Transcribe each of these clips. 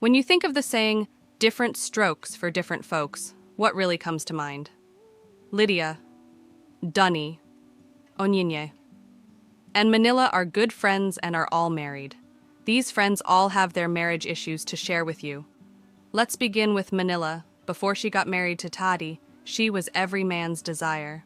When you think of the saying, different strokes for different folks, what really comes to mind? Lydia, Dunny, Onyinye, and Manila are good friends and are all married. These friends all have their marriage issues to share with you. Let's begin with Manila. Before she got married to Tadi, she was every man's desire.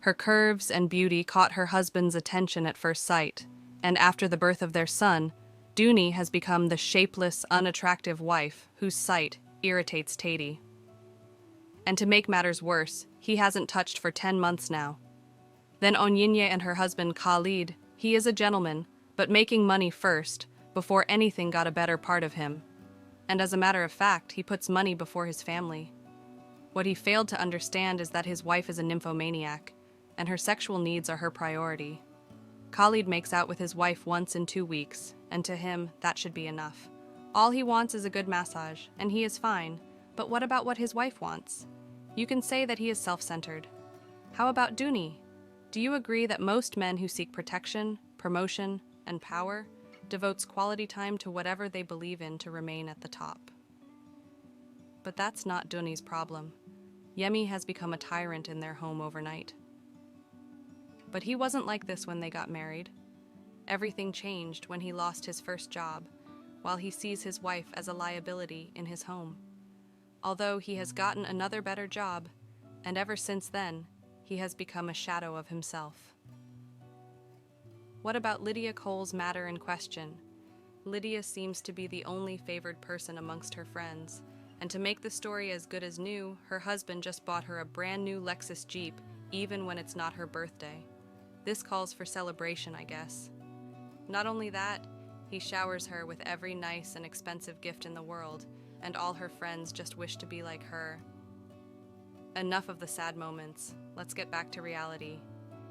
Her curves and beauty caught her husband's attention at first sight, and after the birth of their son, Dooney has become the shapeless, unattractive wife whose sight irritates Tadi. And to make matters worse, he hasn't touched for 10 months now. Then Onyinye and her husband Khalid, he is a gentleman, but making money first, before anything got a better part of him. And as a matter of fact, he puts money before his family. What he failed to understand is that his wife is a nymphomaniac, and her sexual needs are her priority. Khalid makes out with his wife once in 2 weeks, and to him, that should be enough. All he wants is a good massage, and he is fine. But what about what his wife wants? You can say that he is self-centered. How about Dooney? Do you agree that most men who seek protection, promotion, and power devotes quality time to whatever they believe in to remain at the top? But that's not Dooney's problem. Yemi has become a tyrant in their home overnight. But he wasn't like this when they got married. Everything changed when he lost his first job, while he sees his wife as a liability in his home. Although he has gotten another better job, and ever since then, he has become a shadow of himself. What about Lydia Cole's matter in question? Lydia seems to be the only favored person amongst her friends, and to make the story as good as new, her husband just bought her a brand new Lexus Jeep, even when it's not her birthday. This calls for celebration, I guess. Not only that, he showers her with every nice and expensive gift in the world, and all her friends just wish to be like her. Enough of the sad moments. Let's get back to reality.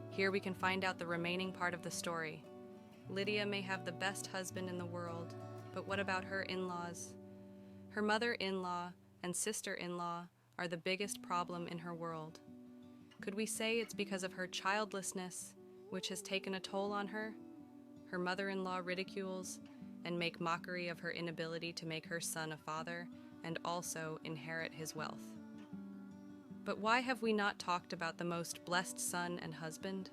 Here we can find out the remaining part of the story. Lydia may have the best husband in the world, but what about her in-laws? Her mother-in-law and sister-in-law are the biggest problem in her world. Could we say it's because of her childlessness, which has taken a toll on her? Her mother-in-law ridicules and make mockery of her inability to make her son a father and also inherit his wealth. But why have we not talked about the most blessed son and husband?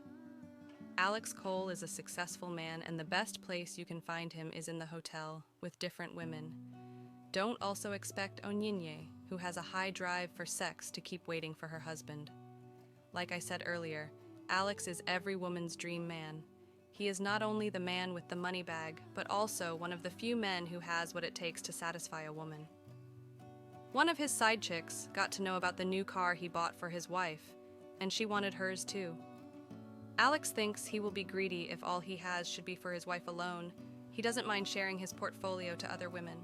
Alex Cole is a successful man, and the best place you can find him is in the hotel with different women. Don't also expect Onyinye, who has a high drive for sex, to keep waiting for her husband. Like I said earlier, Alex is every woman's dream man. He is not only the man with the money bag, but also one of the few men who has what it takes to satisfy a woman. One of his side chicks got to know about the new car he bought for his wife, and she wanted hers too. Alex thinks he will be greedy if all he has should be for his wife alone. He doesn't mind sharing his portfolio to other women.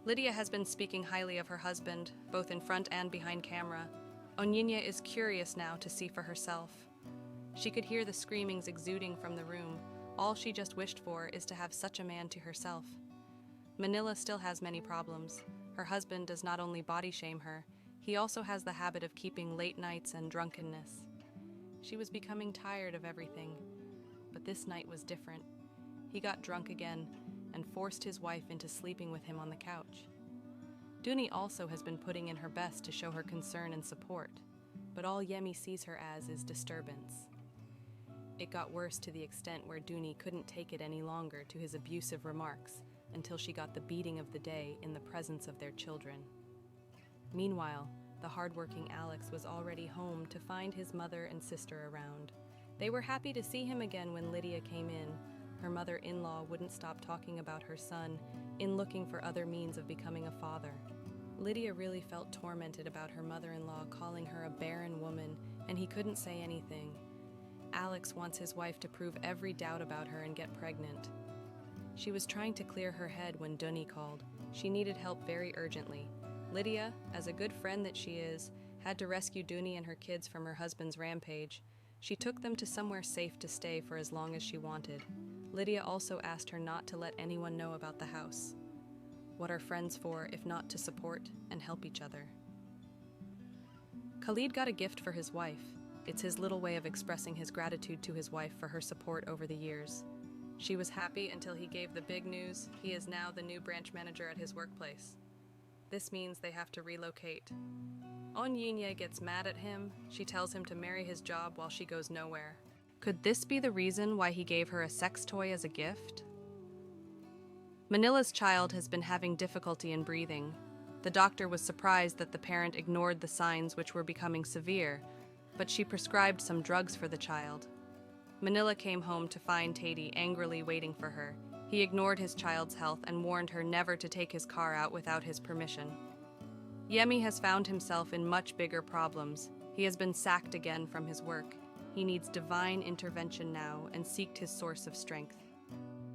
Lydia has been speaking highly of her husband, both in front and behind camera. Onyinye is curious now to see for herself. She could hear the screamings exuding from the room. All she just wished for is to have such a man to herself. Manila still has many problems. Her husband does not only body shame her, he also has the habit of keeping late nights and drunkenness. She was becoming tired of everything, but this night was different. He got drunk again and forced his wife into sleeping with him on the couch. Dooney also has been putting in her best to show her concern and support, but all Yemi sees her as is disturbance. It got worse to the extent where Dooney couldn't take it any longer to his abusive remarks until she got the beating of the day in the presence of their children. Meanwhile, the hardworking Alex was already home to find his mother and sister around. They were happy to see him again when Lydia came in. Her mother-in-law wouldn't stop talking about her son in looking for other means of becoming a father. Lydia really felt tormented about her mother-in-law calling her a barren woman, and he couldn't say anything. Alex wants his wife to prove every doubt about her and get pregnant. She was trying to clear her head when Dooney called. She needed help very urgently. Lydia, as a good friend that she is, had to rescue Dooney and her kids from her husband's rampage. She took them to somewhere safe to stay for as long as she wanted. Lydia also asked her not to let anyone know about the house. What are friends for if not to support and help each other? Khalid got a gift for his wife. It's his little way of expressing his gratitude to his wife for her support over the years. She was happy until he gave the big news. He is now the new branch manager at his workplace. This means they have to relocate. Onyinye gets mad at him. She tells him to marry his job while she goes nowhere. Could this be the reason why he gave her a sex toy as a gift? Manila's child has been having difficulty in breathing. The doctor was surprised that the parent ignored the signs which were becoming severe, but she prescribed some drugs for the child. Manila came home to find Tady angrily waiting for her. He ignored his child's health and warned her never to take his car out without his permission. Yemi has found himself in much bigger problems. He has been sacked again from his work. He needs divine intervention now and seeked his source of strength.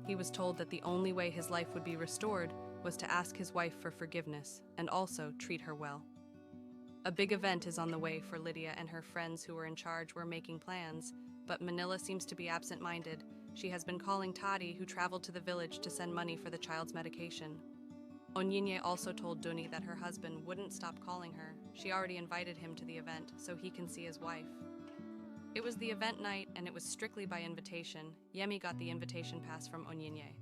He was told that the only way his life would be restored was to ask his wife for forgiveness and also treat her well. A big event is on the way for Lydia, and her friends who were in charge were making plans, but Manila seems to be absent-minded. She has been calling Tady, who traveled to the village to send money for the child's medication. Onyinye also told Duni that her husband wouldn't stop calling her. She already invited him to the event so he can see his wife. It was the event night and it was strictly by invitation. Yemi got the invitation pass from Onyinye.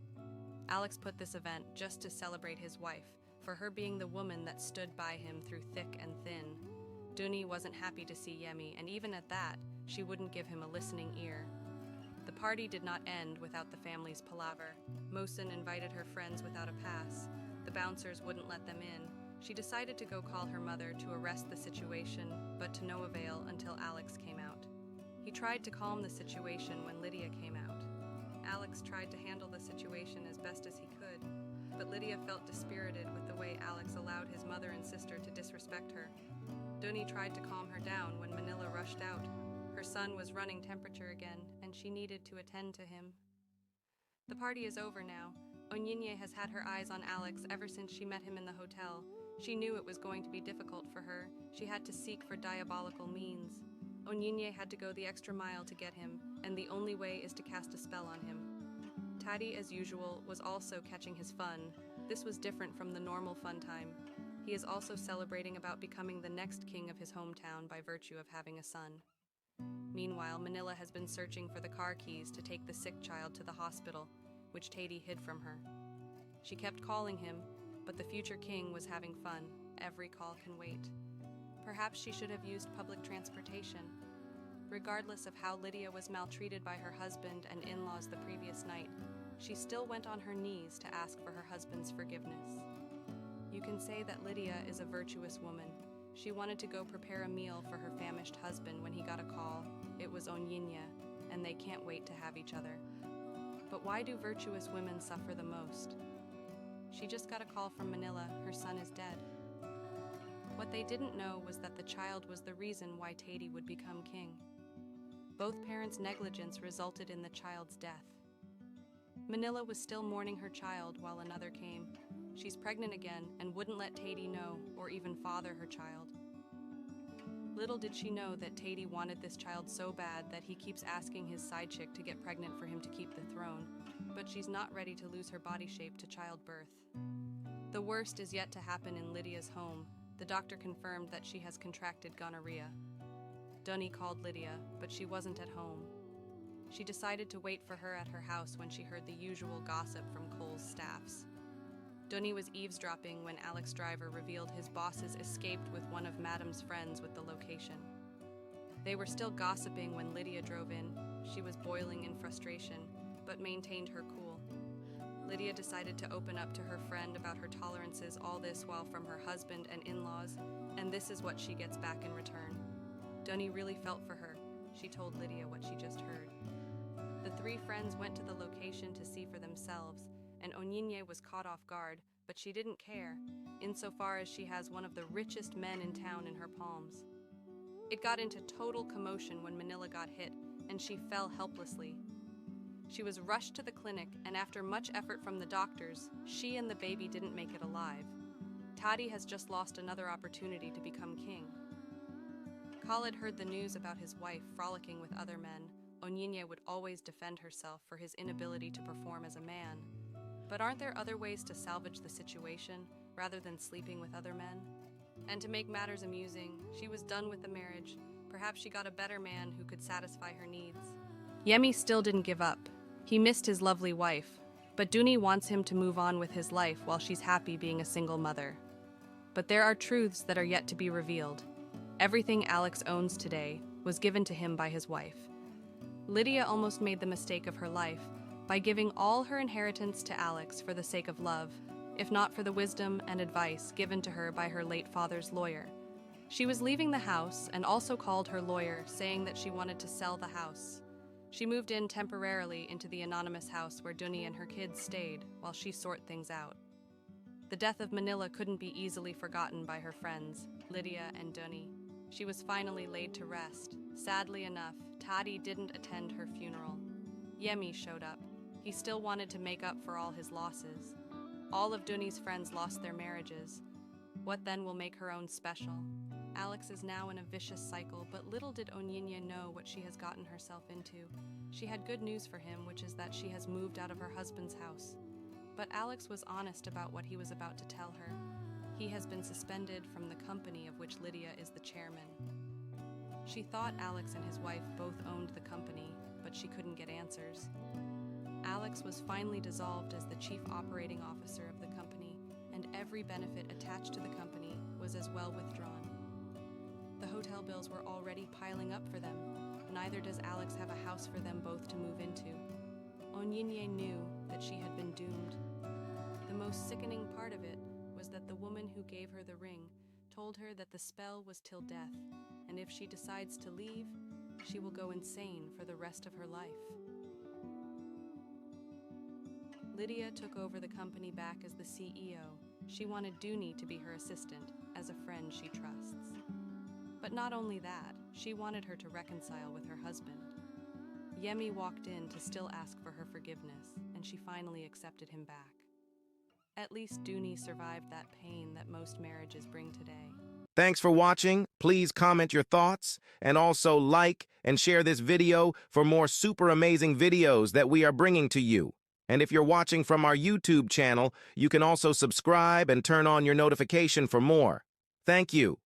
Alex put this event just to celebrate his wife, for her being the woman that stood by him through thick and thin. Duni wasn't happy to see Yemi, and even at that, she wouldn't give him a listening ear. The party did not end without the family's palaver. Mohsen invited her friends without a pass. The bouncers wouldn't let them in. She decided to go call her mother to arrest the situation, but to no avail until Alex came out. He tried to calm the situation when Lydia came out. Alex tried to handle the situation as best as he could, but Lydia felt dispirited with the way Alex allowed his mother and sister to disrespect her. Duni tried to calm her down when Manila rushed out. Her son was running temperature again, and she needed to attend to him. The party is over now. Onyinye has had her eyes on Alex ever since she met him in the hotel. She knew it was going to be difficult for her. She had to seek for diabolical means. Onyinye had to go the extra mile to get him, and the only way is to cast a spell on him. Tady, as usual, was also catching his fun. This was different from the normal fun time. He is also celebrating about becoming the next king of his hometown by virtue of having a son. Meanwhile, Manila has been searching for the car keys to take the sick child to the hospital, which Tady hid from her. She kept calling him, but the future king was having fun. Every call can wait. Perhaps she should have used public transportation. Regardless of how Lydia was maltreated by her husband and in-laws the previous night, she still went on her knees to ask for her husband's forgiveness. You can say that Lydia is a virtuous woman. She wanted to go prepare a meal for her famished husband when he got a call. It was Onyinye, and they can't wait to have each other. But why do virtuous women suffer the most? She just got a call from Manila. Her son is dead. What they didn't know was that the child was the reason why Tady would become king. Both parents' negligence resulted in the child's death. Manila was still mourning her child while another came. She's pregnant again and wouldn't let Tady know or even father her child. Little did she know that Tady wanted this child so bad that he keeps asking his side chick to get pregnant for him to keep the throne, but she's not ready to lose her body shape to childbirth. The worst is yet to happen in Lydia's home. The doctor confirmed that she has contracted gonorrhea. Dunny called Lydia, but she wasn't at home. She decided to wait for her at her house when she heard the usual gossip from Cole's staffs. Dunny was eavesdropping when Alex Driver revealed his bosses escaped with one of Madam's friends with the location. They were still gossiping when Lydia drove in. She was boiling in frustration, but maintained her cool. Lydia decided to open up to her friend about her tolerances, all this while from her husband and in-laws, and this is what she gets back in return. Dunny really felt for her. She told Lydia what she just heard. The three friends went to the location to see for themselves, and Onyinye was caught off guard, but she didn't care, insofar as she has one of the richest men in town in her palms. It got into total commotion when Manila got hit, and she fell helplessly. She was rushed to the clinic, and after much effort from the doctors, she and the baby didn't make it alive. Tady has just lost another opportunity to become king. Khalid heard the news about his wife frolicking with other men. Onyinye would always defend herself for his inability to perform as a man. But aren't there other ways to salvage the situation, rather than sleeping with other men? And to make matters amusing, she was done with the marriage. Perhaps she got a better man who could satisfy her needs. Yemi still didn't give up. He missed his lovely wife, but Dooney wants him to move on with his life while she's happy being a single mother. But there are truths that are yet to be revealed. Everything Alex owns today was given to him by his wife. Lydia almost made the mistake of her life by giving all her inheritance to Alex for the sake of love, if not for the wisdom and advice given to her by her late father's lawyer. She was leaving the house and also called her lawyer, saying that she wanted to sell the house. She moved in temporarily into the anonymous house where Dooney and her kids stayed while she sorted things out. The death of Manila couldn't be easily forgotten by her friends, Lydia and Dooney. She was finally laid to rest. Sadly enough, Tadi didn't attend her funeral. Yemi showed up. He still wanted to make up for all his losses. All of Dooney's friends lost their marriages. What then will make her own special? Alex is now in a vicious cycle, but little did Onyinye know what she has gotten herself into. She had good news for him, which is that she has moved out of her husband's house. But Alex was honest about what he was about to tell her. He has been suspended from the company of which Lydia is the chairman. She thought Alex and his wife both owned the company, but she couldn't get answers. Alex was finally dissolved as the chief operating officer of the company, and every benefit attached to the company was as well withdrawn. The hotel bills were already piling up for them. Neither does Alex have a house for them both to move into. Onyinye knew that she had been doomed. The most sickening part of it was that the woman who gave her the ring told her that the spell was till death, and if she decides to leave, she will go insane for the rest of her life. Lydia took over the company back as the CEO. She wanted Dooney to be her assistant, as a friend she trusts. But not only that, she wanted her to reconcile with her husband. Yemi walked in to still ask for her forgiveness, and she finally accepted him back. At least Dooney survived that pain that most marriages bring today. Thanks for watching. Please comment your thoughts and also like and share this video for more super amazing videos that we are bringing to you. And if you're watching from our YouTube channel, you can also subscribe and turn on your notification for more. Thank you.